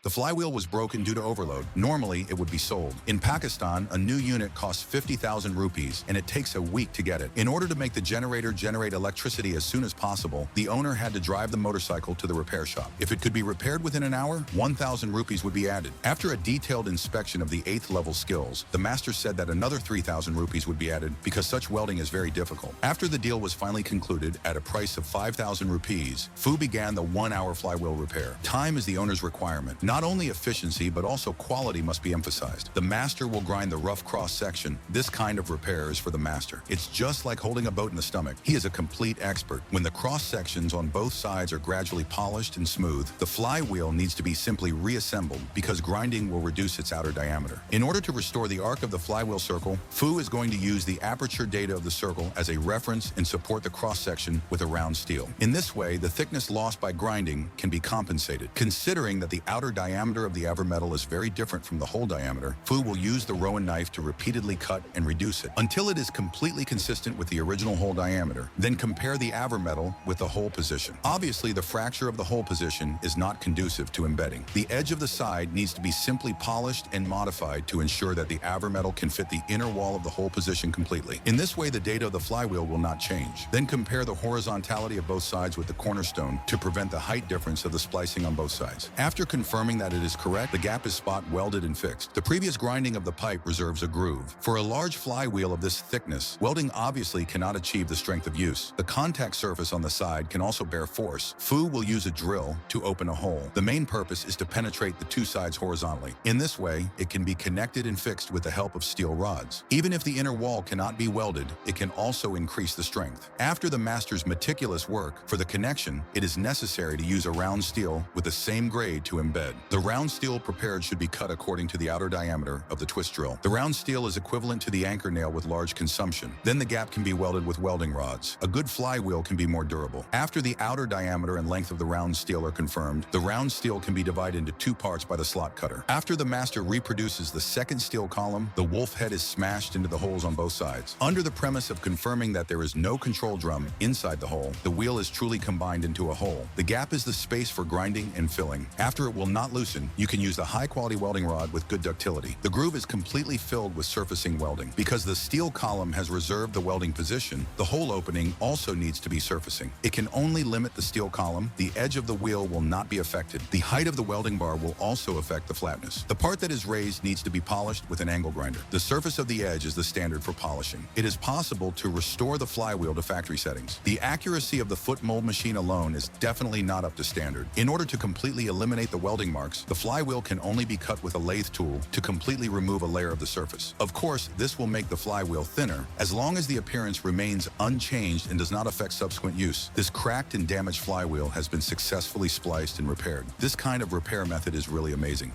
The flywheel was broken due to overload. Normally, it would be sold. In Pakistan, a new unit costs 50,000 rupees, and it takes a week to get it. In order to make the generator generate electricity as soon as possible, the owner had to drive the motorcycle to the repair shop. If it could be repaired within an hour, 1,000 rupees would be added. After a detailed inspection of the 8th level skills, the master said that another 3,000 rupees would be added because such welding is very difficult. After the deal was finally concluded at a price of 5,000 rupees, Fu began the 1-hour flywheel repair. Time is the owner's requirement. Not only efficiency, but also quality must be emphasized. The master will grind the rough cross-section. This kind of repair is for the master. It's just like holding a boat in the stomach. He is a complete expert. When the cross-sections on both sides are gradually polished and smooth, the flywheel needs to be simply reassembled because grinding will reduce its outer diameter. In order to restore the arc of the flywheel circle, Fu is going to use the aperture data of the circle as a reference and support the cross-section with a round steel. In this way, the thickness lost by grinding can be compensated. Considering that the outer diameter of the outer metal is very different from the hole diameter, Fu will use the Rowan knife to repeatedly cut and reduce it until it is completely consistent with the original hole diameter. Then compare the outer metal with the hole position. Obviously, the fracture of the hole position is not conducive to embedding. The edge of the side needs to be simply polished and modified to ensure that the outer metal can fit the inner wall of the hole position completely. In this way, the data of the flywheel will not change. Then compare the horizontality of both sides with the cornerstone to prevent the height difference of the splicing on both sides. After confirming that it is correct, the gap is spot welded and fixed. The previous grinding of the pipe reserves a groove. For a large flywheel of this thickness, welding obviously cannot achieve the strength of use. The contact surface on the side can also bear force. Fu will use a drill to open a hole. The main purpose is to penetrate the two sides horizontally. In this way, it can be connected and fixed with the help of steel rods. Even if the inner wall cannot be welded, it can also increase the strength. After the master's meticulous work, for the connection, it is necessary to use a round steel with the same grade to embed. The round steel prepared should be cut according to the outer diameter of the twist drill. The round steel is equivalent to the anchor nail with large consumption. Then the gap can be welded with welding rods. A good flywheel can be more durable. After the outer diameter and length of the round steel are confirmed, the round steel can be divided into two parts by the slot cutter. After the master reproduces the second steel column, the wolf head is smashed into the holes on both sides. Under the premise of confirming that there is no control drum inside the hole, the wheel is truly combined into a hole. The gap is the space for grinding and filling. After it will not loosen, you can use the high-quality welding rod with good ductility. The groove is completely filled with surfacing welding. Because the steel column has reserved the welding position, the hole opening also needs to be surfacing. It can only limit the steel column. The edge of the wheel will not be affected. The height of the welding bar will also affect the flatness. The part that is raised needs to be polished with an angle grinder. The surface of the edge is the standard for polishing. It is possible to restore the flywheel to factory settings. The accuracy of the foot mold machine alone is definitely not up to standard. In order to completely eliminate the welding marks, the flywheel can only be cut with a lathe tool to completely remove a layer of the surface. Of course, this will make the flywheel thinner. As long as the appearance remains unchanged and does not affect subsequent use, this cracked and damaged flywheel has been successfully spliced and repaired. This kind of repair method is really amazing.